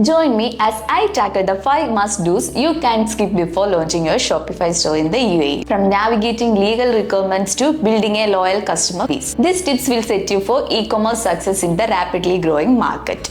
Join me as I tackle the 5 must-dos you can skip before launching your Shopify store in the UAE. From navigating legal requirements to building a loyal customer base, these tips will set you for e-commerce success in the rapidly growing market.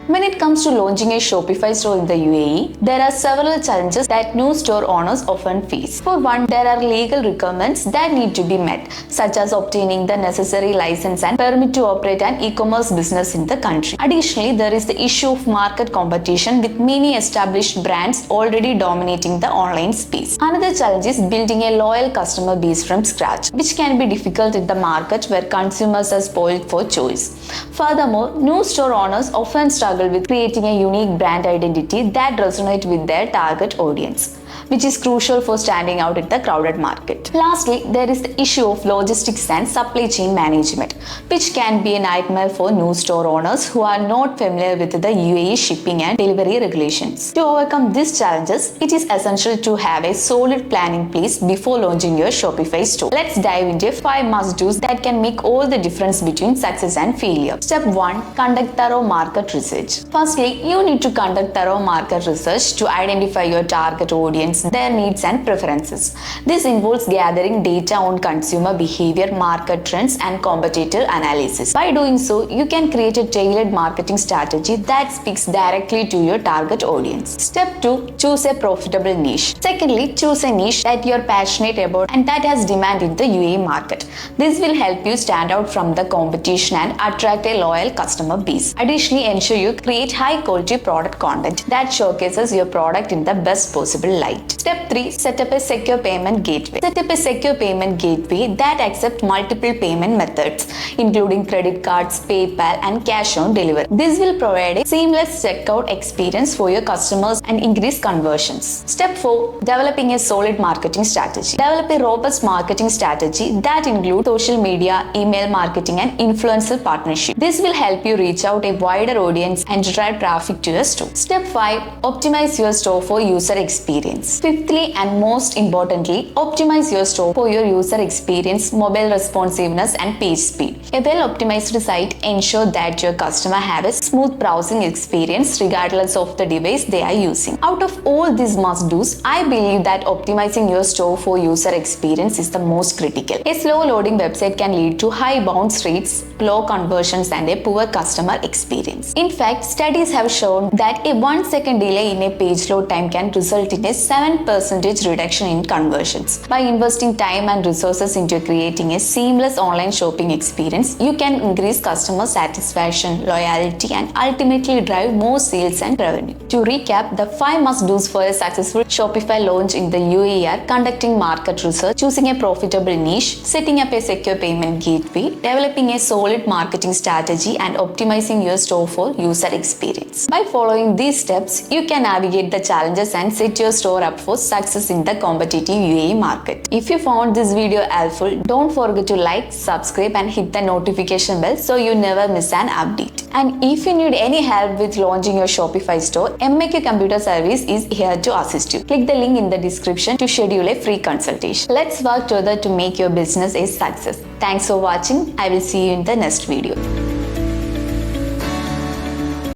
When it comes to launching a Shopify store in the UAE, there are several challenges that new store owners often face. For one, there are legal requirements that need to be met, such as obtaining the necessary license and permit to operate an e-commerce business in the country. Additionally, there is the issue of market competition with many established brands already dominating the online space. Another challenge is building a loyal customer base from scratch, which can be difficult in the market where consumers are spoiled for choice. Furthermore, new store owners often struggle with creating a unique brand identity that resonates with their target audience, which is crucial for standing out in the crowded market. Lastly, there is the issue of logistics and supply chain management, which can be a nightmare for new store owners who are not familiar with the UAE shipping and delivery regulations. To overcome these challenges, it is essential to have a solid plan in place before launching your Shopify store. Let's dive into 5 must-dos that can make all the difference between success and failure. Step 1. Conduct thorough market research. Firstly, you need to conduct thorough market research to identify your target audience, their needs and preferences. This involves gathering data on consumer behavior, market trends, and competitor analysis. By doing so, you can create a tailored marketing strategy that speaks directly to your target audience. Step 2. Choose a profitable niche. Secondly, choose a niche that you're passionate about and that has demand in the UAE market. This will help you stand out from the competition and attract a loyal customer base. Additionally, ensure you create high-quality product content that showcases your product in the best possible light. Step 3. Set up a secure payment gateway. Set up a secure payment gateway that accepts multiple payment methods, including credit cards, PayPal, and cash on delivery. This will provide a seamless checkout experience for your customers and increase conversions. Step 4. Developing a solid marketing strategy. Develop a robust marketing strategy that includes social media, email marketing, and influencer partnership. This will help you reach out a wider audience and drive traffic to your store. Step 5. Optimize your store for user experience. Fifthly and most importantly, optimize your store for your user experience, mobile responsiveness, and page speed. A well-optimized site ensures that your customer have a smooth browsing experience regardless of the device they are using. Out of all these must-dos, I believe that optimizing your store for user experience is the most critical. A slow-loading website can lead to high bounce rates, low conversions, and a poor customer experience. In fact, studies have shown that a 1-second delay in a page load time can result in a 7% reduction in conversions. By investing time and resources into creating a seamless online shopping experience, you can increase customer satisfaction, loyalty, and ultimately drive more sales and revenue. To recap, the 5 must-dos for a successful Shopify launch in the UAE are conducting market research, choosing a profitable niche, setting up a secure payment gateway, developing a solid marketing strategy, and optimizing your store for user experience. By following these steps, you can navigate the challenges and set your store up for success in the competitive UAE market. If you found this video helpful, don't forget to like, subscribe, and hit the notification bell so you never miss an update. And if you need any help with launching your Shopify store, MAQ Computer Service is here to assist you. Click the link in the description to schedule a free consultation. Let's work together to make your business a success. Thanks for watching. I will see you in the next video.